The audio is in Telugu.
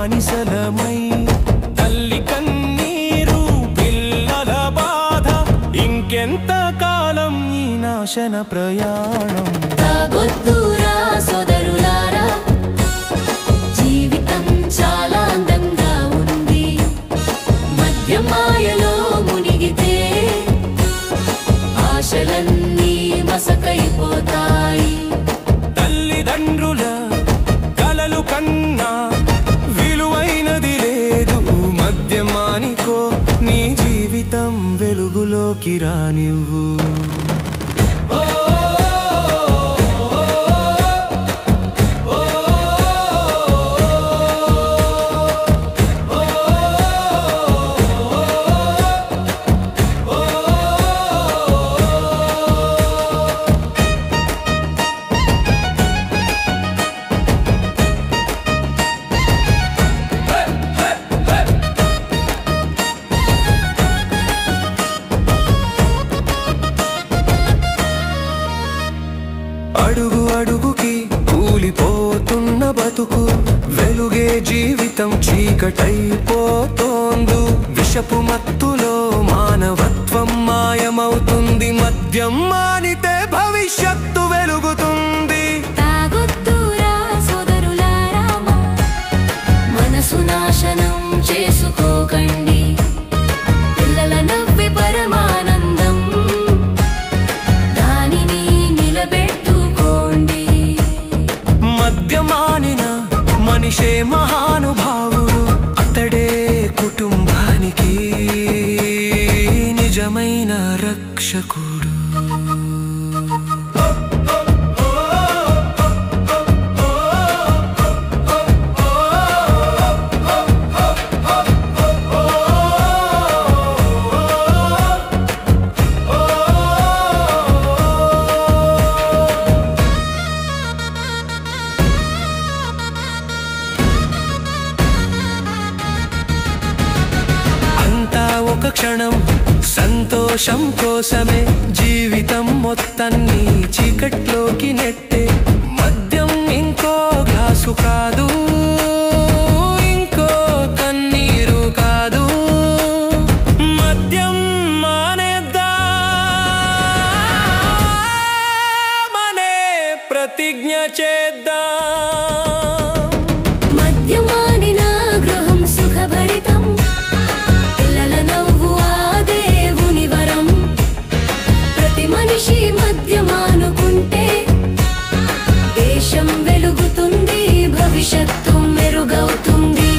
బానిసలమై తల్లి కన్నీరు పిల్లల బాధ ఇంకెంత కాలం ఈ నాశన ప్రయాణం తాగొద్దురా సోదరులారా జీవితం చాలా అందంగా ఉంది మద్యం మాయలో మునిగితే ఆశలన్నీ మసకైపోతాయి తల్లిదండ్రుల కలలు కన్నా విలువైనది లేదు మద్యమానికో నీ జీవితం వెలుగులోకి రానివ్వు అడుగు అడుగుకి కూలిపోతున్న బతుకు వెలుగే జీవితం చీకటైపోతోందు విషపు మత్తులో మానవత్వం మాయమవుతుంది మద్యం మానితే భవిష్యత్తు వెలుగుతుంది తాగొద్దురా సోదరులారా మనసు నాశనం చేసుకోకండి పిల్లల నవ్వి పరమానందం దానిని నిలబెట్టుకోండి మద్యమానిన మనిషే మహానుభావుడు అతడే కుటుంబానికి నిజమైన రక్షకుడు ఒక క్షణం సంతోషం కోసమే జీవితం మొత్తాన్ని చీకట్లోకి నెట్టే మద్యం ఇంకో గ్లాసు కాదు ఇంకో కన్నీరు కాదు మద్యం మానేద్దామనే ప్రతిజ్ఞ చేద్దాం మద్యమానిన గృహం సుఖభరితం మనిషి మద్యమానుకుంటే దేశం వెలుగుతుంది భవిష్యత్తు మెరుగవుతుంది